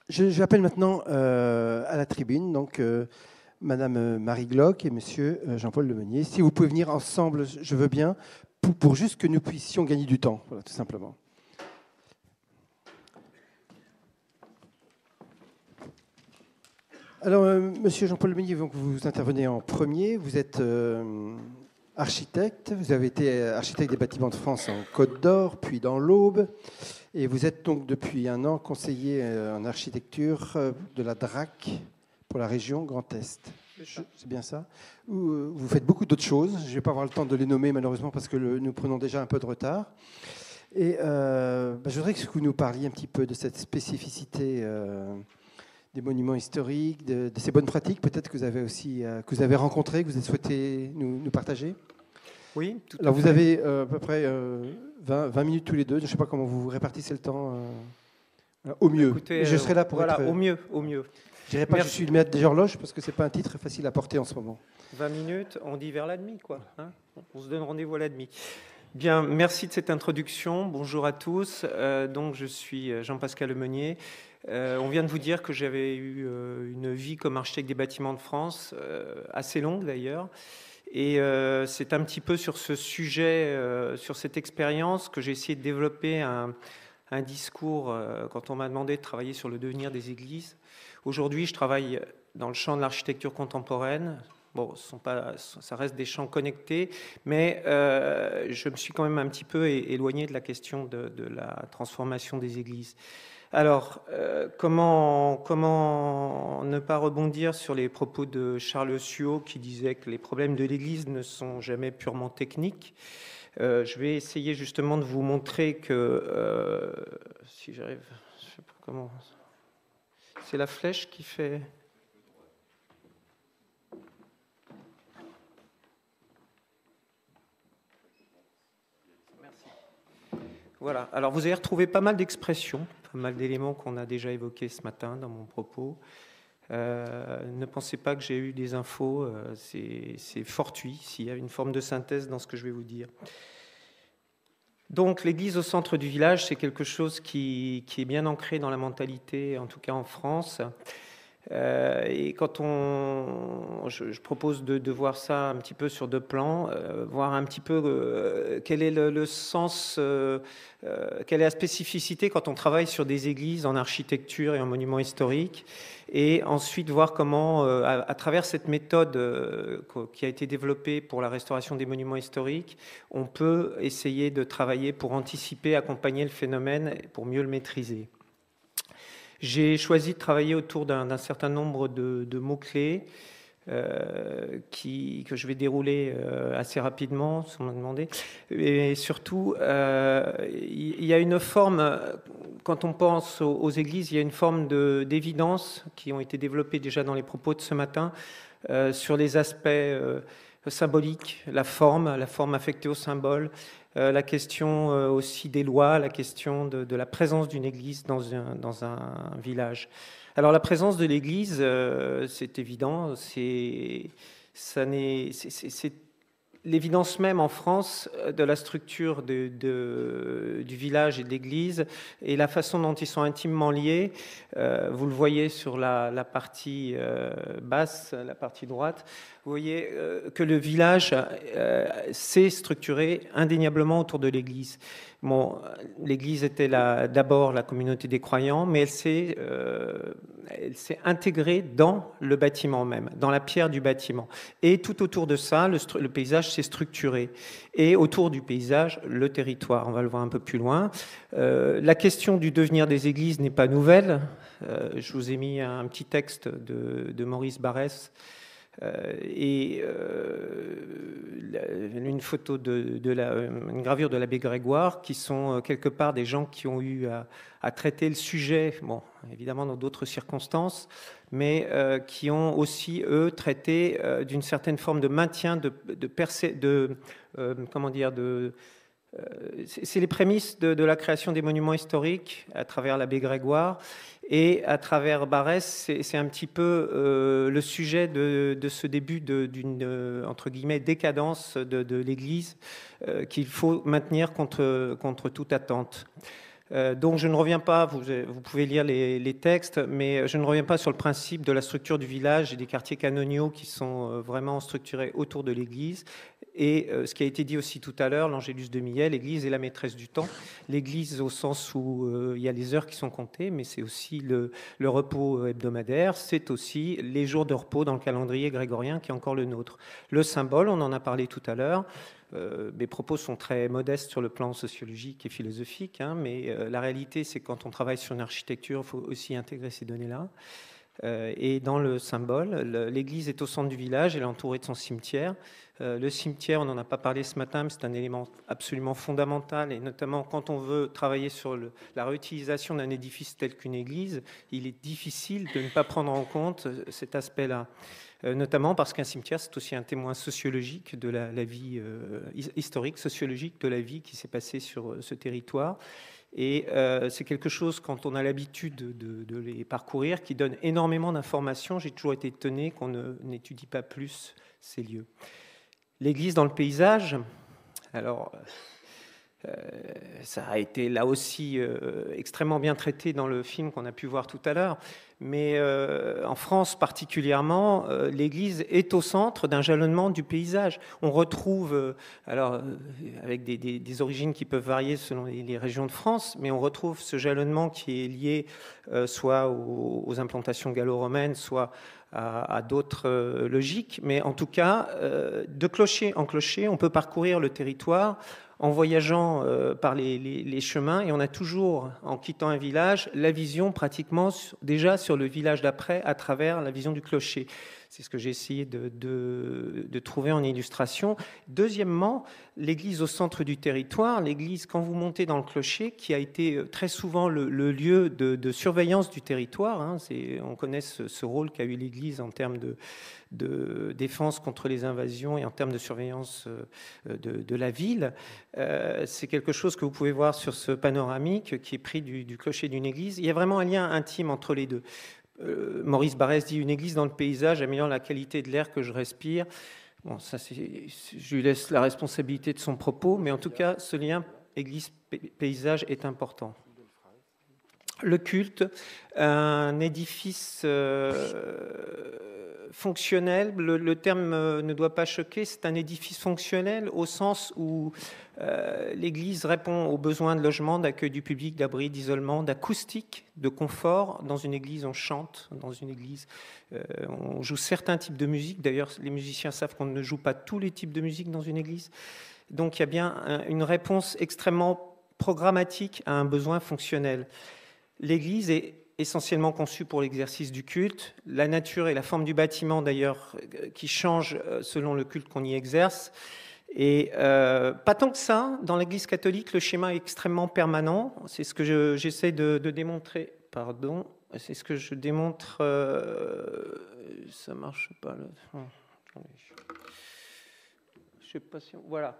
J'appelle maintenant à la tribune donc Madame Marie Glock et Monsieur Jean-Paul Lemeunier. Si vous pouvez venir ensemble, je veux bien, pour juste que nous puissions gagner du temps, voilà, tout simplement. Alors, Monsieur Jean-Paul Lemeunier, donc vous intervenez en premier. Vous êtes architecte. Vous avez été architecte des bâtiments de France en Côte d'Or, puis dans l'Aube. Et vous êtes donc depuis un an conseiller en architecture de la DRAC pour la région Grand Est. C'est bien ça. Vous faites beaucoup d'autres choses. Je ne vais pas avoir le temps de les nommer malheureusement parce que nous prenons déjà un peu de retard. Et je voudrais que vous nous parliez un petit peu de cette spécificité des monuments historiques, de ces bonnes pratiques peut-être que vous avez aussi que vous avez rencontrées, que vous avez souhaité nous partager. Oui, tout à fait. Alors vous avez à peu près 20 minutes tous les deux. Je ne sais pas comment vous répartissez le temps. Au mieux. Écoutez, je serai là pour voilà, être... au mieux, au mieux. Je dirais pas que je suis le maître des horloges parce que c'est pas un titre facile à porter en ce moment. 20 minutes, on dit vers la demi, quoi. Hein, on se donne rendez-vous à la demi. Bien, merci de cette introduction. Bonjour à tous. Donc, je suis Jean-Pascal Lemeunier. On vient de vous dire que j'avais eu une vie comme architecte des bâtiments de France, assez longue d'ailleurs. Et c'est un petit peu sur ce sujet, sur cette expérience, que j'ai essayé de développer un discours quand on m'a demandé de travailler sur le devenir des églises. Aujourd'hui, je travaille dans le champ de l'architecture contemporaine. Bon, ça reste des champs connectés, mais je me suis quand même un petit peu éloigné de la question de la transformation des églises. Alors, comment ne pas rebondir sur les propos de Charles Suot qui disait que les problèmes de l'Église ne sont jamais purement techniques. Je vais essayer justement de vous montrer que, si j'arrive, je sais pas comment, c'est la flèche qui fait... Merci. Voilà, alors vous avez retrouvé pas mal d'expressions, pas mal d'éléments qu'on a déjà évoqués ce matin dans mon propos. Ne pensez pas que j'ai eu des infos, c'est fortuit, s'il y a une forme de synthèse dans ce que je vais vous dire. Donc l'église au centre du village, c'est quelque chose qui est bien ancré dans la mentalité, en tout cas en France. Et quand je propose de voir ça un petit peu sur deux plans, voir un petit peu quel est le sens, quelle est la spécificité quand on travaille sur des églises en architecture et en monuments historiques, et ensuite voir comment, à travers cette méthode qui a été développée pour la restauration des monuments historiques, on peut essayer de travailler pour anticiper, accompagner le phénomène, pour mieux le maîtriser. J'ai choisi de travailler autour d'un certain nombre de mots-clés que je vais dérouler assez rapidement, si on m'a demandé. Et surtout, il y a une forme, quand on pense aux églises, il y a une forme d'évidence qui ont été développées déjà dans les propos de ce matin sur les aspects symboliques, la forme affectée au symbole, la question aussi des lois, la question de la présence d'une église dans un village. Alors la présence de l'église, c'est évident, c'est l'évidence même en France de la structure du village et de l'église et la façon dont ils sont intimement liés. Vous le voyez sur la partie basse, la partie droite. Vous voyez que le village s'est structuré indéniablement autour de l'église. Bon, l'église était d'abord la communauté des croyants, mais elle s'est intégrée dans le bâtiment même, dans la pierre du bâtiment. Et tout autour de ça, le paysage s'est structuré. Et autour du paysage, le territoire. On va le voir un peu plus loin. La question du devenir des églises n'est pas nouvelle. Je vous ai mis un petit texte de Maurice Barrès et une photo une gravure de l'abbé Grégoire, qui sont quelque part des gens qui ont eu à traiter le sujet, bon, évidemment dans d'autres circonstances, mais qui ont aussi, eux, traité d'une certaine forme de maintien, c'est les prémices de la création des monuments historiques à travers l'abbé Grégoire, et à travers Barrès, c'est un petit peu le sujet de ce début d'une entre guillemets décadence de l'Église qu'il faut maintenir contre toute attente. Donc je ne reviens pas, vous pouvez lire les textes, mais je ne reviens pas sur le principe de la structure du village et des quartiers canoniaux qui sont vraiment structurés autour de l'église. Et ce qui a été dit aussi tout à l'heure, l'Angélus de Millet, l'église est la maîtresse du temps. L'église au sens où il y a les heures qui sont comptées, mais c'est aussi le repos hebdomadaire, c'est aussi les jours de repos dans le calendrier grégorien qui est encore le nôtre. Le symbole, on en a parlé tout à l'heure. Mes propos sont très modestes sur le plan sociologique et philosophique, hein, mais la réalité, c'est que quand on travaille sur une architecture, il faut aussi intégrer ces données-là. Et dans le symbole, l'église est au centre du village, elle est entourée de son cimetière. Le cimetière, on n'en a pas parlé ce matin, mais c'est un élément absolument fondamental, et notamment quand on veut travailler sur la réutilisation d'un édifice tel qu'une église, il est difficile de ne pas prendre en compte cet aspect-là. Notamment parce qu'un cimetière, c'est aussi un témoin sociologique de la vie historique, sociologique de la vie qui s'est passée sur ce territoire. Et c'est quelque chose, quand on a l'habitude de les parcourir, qui donne énormément d'informations. J'ai toujours été étonné qu'on n'étudie pas plus ces lieux. L'église dans le paysage, alors ça a été là aussi extrêmement bien traité dans le film qu'on a pu voir tout à l'heure, mais en France particulièrement, l'église est au centre d'un jalonnement du paysage. On retrouve, alors avec des origines qui peuvent varier selon les régions de France, mais on retrouve ce jalonnement qui est lié soit aux implantations gallo-romaines, soit à d'autres logiques, mais en tout cas, de clocher en clocher, on peut parcourir le territoire en voyageant par les chemins, et on a toujours, en quittant un village, la vision pratiquement déjà sur le village d'après à travers la vision du clocher. C'est ce que j'ai essayé de trouver en illustration. Deuxièmement, l'église au centre du territoire, l'église, quand vous montez dans le clocher, qui a été très souvent le lieu de surveillance du territoire, hein, on connaît ce rôle qu'a eu l'église en termes de défense contre les invasions et en termes de surveillance de la ville. C'est quelque chose que vous pouvez voir sur ce panoramique qui est pris du clocher d'une église. Il y a vraiment un lien intime entre les deux. Maurice Barrès dit « Une église dans le paysage améliore la qualité de l'air que je respire ». Bon, ça, je lui laisse la responsabilité de son propos, mais en tout cas, ce lien église-paysage est important. Le culte, un édifice fonctionnel, le terme ne doit pas choquer, c'est un édifice fonctionnel au sens où l'Église répond aux besoins de logement, d'accueil du public, d'abri, d'isolement, d'acoustique, de confort. Dans une église, on chante, dans une église, on joue certains types de musique. D'ailleurs, les musiciens savent qu'on ne joue pas tous les types de musique dans une église. Donc, il y a bien une réponse extrêmement programmatique à un besoin fonctionnel. L'église est essentiellement conçue pour l'exercice du culte. La nature et la forme du bâtiment, d'ailleurs, qui changent selon le culte qu'on y exerce. Et pas tant que ça, dans l'Église catholique, le schéma est extrêmement permanent. C'est ce que j'essaie de démontrer. Pardon, c'est ce que je démontre. Ça marche pas. Je sais pas si voilà.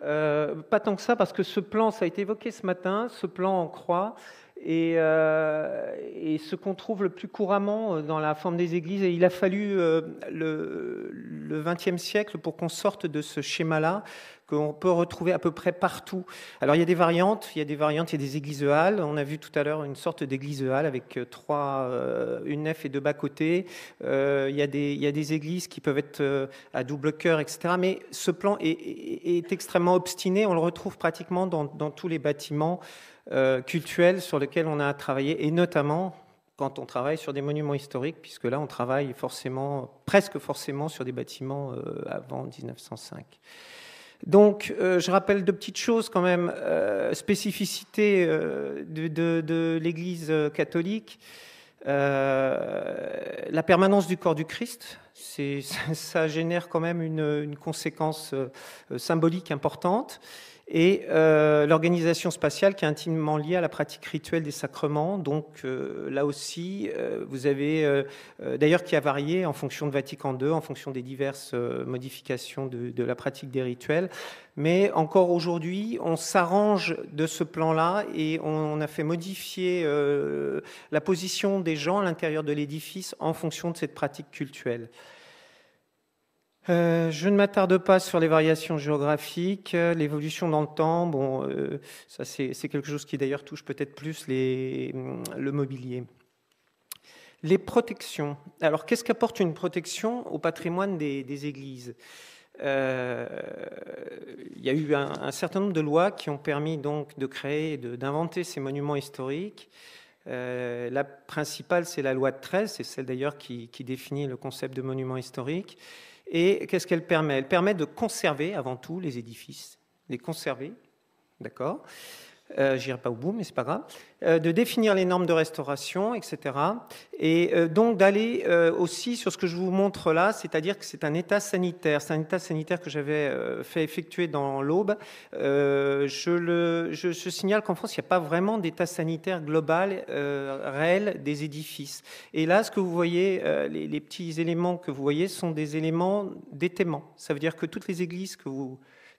Pas tant que ça, parce que ce plan, ça a été évoqué ce matin, ce plan en croix. Et ce qu'on trouve le plus couramment dans la forme des églises, et il a fallu le XXe siècle pour qu'on sorte de ce schéma-là, qu'on peut retrouver à peu près partout. Alors il y a des variantes, il y a des églises halles. On a vu tout à l'heure une sorte d'église halle avec une nef et deux bas-côtés. Il y a des églises qui peuvent être à double chœur, etc. Mais ce plan est extrêmement obstiné. On le retrouve pratiquement dans tous les bâtiments cultuels sur lesquels on a travaillé, et notamment quand on travaille sur des monuments historiques, puisque là on travaille presque forcément sur des bâtiments avant 1905. Donc je rappelle deux petites choses quand même, spécificité de l'Église catholique, la permanence du corps du Christ, ça génère quand même une conséquence symbolique importante. Et l'organisation spatiale qui est intimement liée à la pratique rituelle des sacrements. Donc là aussi, vous avez, d'ailleurs qui a varié en fonction de Vatican II, en fonction des diverses modifications de la pratique des rituels. Mais encore aujourd'hui, on s'arrange de ce plan-là et on a fait modifier la position des gens à l'intérieur de l'édifice en fonction de cette pratique cultuelle. Je ne m'attarde pas sur les variations géographiques, l'évolution dans le temps. Bon, ça c'est quelque chose qui d'ailleurs touche peut-être plus le mobilier. Les protections. Alors, qu'est-ce qu'apporte une protection au patrimoine des églises ? Il y a eu un certain nombre de lois qui ont permis donc de créer, d'inventer ces monuments historiques. La principale, c'est la loi de 13, c'est celle d'ailleurs qui définit le concept de monument historique. Et qu'est-ce qu'elle permet ? Elle permet de conserver avant tout les édifices, les conserver, d'accord ? J'irai pas au bout, mais c'est pas grave. De définir les normes de restauration, etc. Et donc d'aller aussi sur ce que je vous montre là, c'est-à-dire que c'est un état sanitaire. C'est un état sanitaire que j'avais fait effectuer dans l'Aube. Je signale qu'en France, il n'y a pas vraiment d'état sanitaire global réel des édifices. Et là, ce que vous voyez, les petits éléments que vous voyez sont des éléments d'étaiement. Ça veut dire que toutes les églises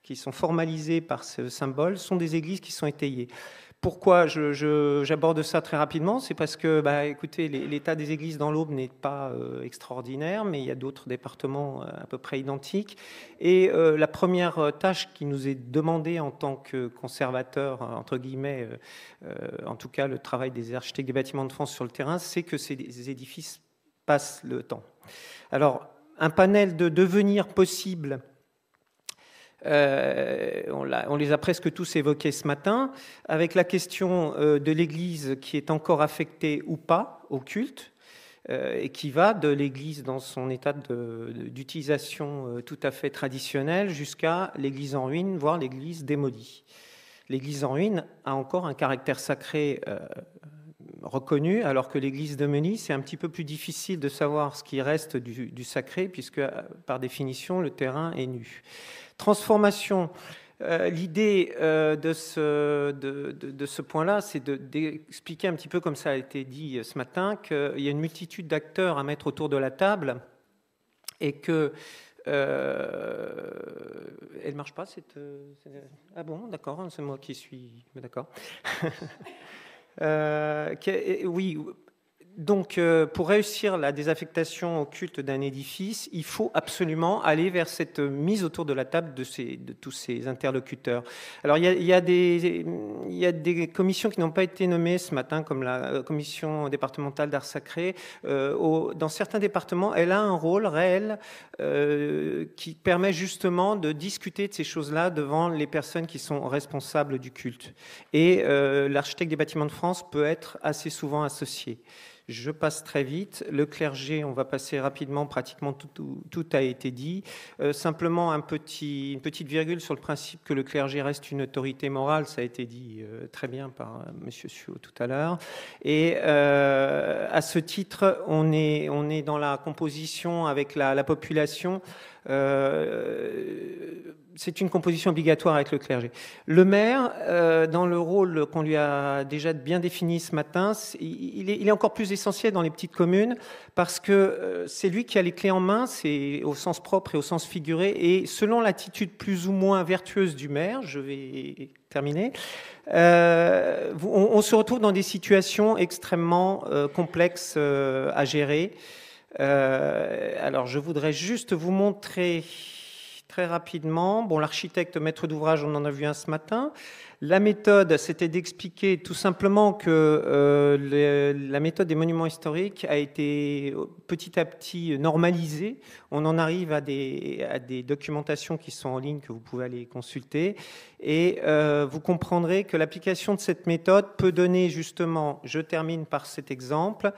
qui sont formalisées par ce symbole sont des églises qui sont étayées. Pourquoi j'aborde ça très rapidement ? C'est parce que, écoutez, l'état des églises dans l'Aube n'est pas extraordinaire, mais il y a d'autres départements à peu près identiques. Et la première tâche qui nous est demandée en tant que conservateur, entre guillemets, en tout cas le travail des architectes des bâtiments de France sur le terrain, c'est que ces édifices passent le temps. Alors, un panel de devenir possible. On les a presque tous évoqués ce matin, avec la question de l'Église qui est encore affectée ou pas au culte, et qui va de l'Église dans son état d'utilisation tout à fait traditionnel jusqu'à l'Église en ruine, voire l'Église démolie. L'Église en ruine a encore un caractère sacré reconnu, alors que l'Église démolie, c'est un petit peu plus difficile de savoir ce qui reste du sacré, puisque par définition, le terrain est nu. Transformation. L'idée de ce point-là, c'est d'expliquer un petit peu, comme ça a été dit ce matin, qu'il y a une multitude d'acteurs à mettre autour de la table et que... elle ne marche pas, Ah bon, d'accord, c'est moi qui suis... D'accord. Oui... Donc, pour réussir la désaffectation au culte d'un édifice, il faut absolument aller vers cette mise autour de la table de tous ces interlocuteurs. Alors, il y a des commissions qui n'ont pas été nommées ce matin, comme la commission départementale d'art sacré. Dans certains départements, elle a un rôle réel qui permet justement de discuter de ces choses-là devant les personnes qui sont responsables du culte. Et l'architecte des bâtiments de France peut être assez souvent associé. Je passe très vite. Le clergé, on va passer rapidement, pratiquement tout a été dit. Simplement une petite virgule sur le principe que le clergé reste une autorité morale, ça a été dit très bien par M. Suot tout à l'heure. Et à ce titre, on est dans la composition avec la population. C'est une composition obligatoire avec le clergé. Le maire, dans le rôle qu'on lui a déjà bien défini ce matin, il est encore plus essentiel dans les petites communes parce que c'est lui qui a les clés en main, c'est au sens propre et au sens figuré, et selon l'attitude plus ou moins vertueuse du maire, je vais terminer, on se retrouve dans des situations extrêmement complexes à gérer. Alors, je voudrais juste vous montrer très rapidement. Bon, l'architecte maître d'ouvrage, on en a vu un ce matin. La méthode, c'était d'expliquer tout simplement que la méthode des monuments historiques a été petit à petit normalisée. On en arrive à des documentations qui sont en ligne que vous pouvez aller consulter. Et vous comprendrez que l'application de cette méthode peut donner justement, je termine par cet exemple,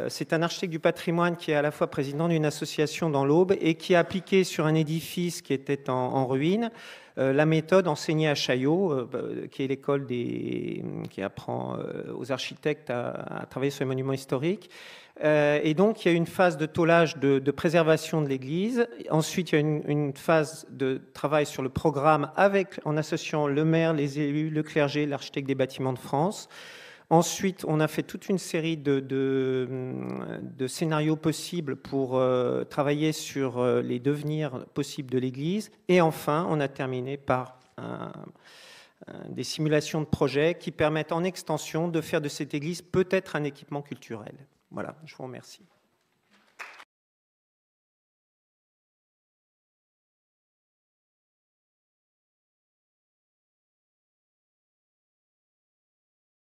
c'est un architecte du patrimoine qui est à la fois président d'une association dans l'Aube et qui a appliqué sur un édifice qui était en ruine la méthode enseignée à Chaillot, qui est l'école qui apprend aux architectes à travailler sur les monuments historiques. Et donc, il y a une phase de tôlage de préservation de l'église. Ensuite, il y a une phase de travail sur le programme en associant le maire, les élus, le clergé, l'architecte des bâtiments de France. Ensuite, on a fait toute une série de scénarios possibles pour travailler sur les devenirs possibles de l'Église. Et enfin, on a terminé par des simulations de projets qui permettent en extension de faire de cette Église peut-être un équipement culturel. Voilà, je vous remercie.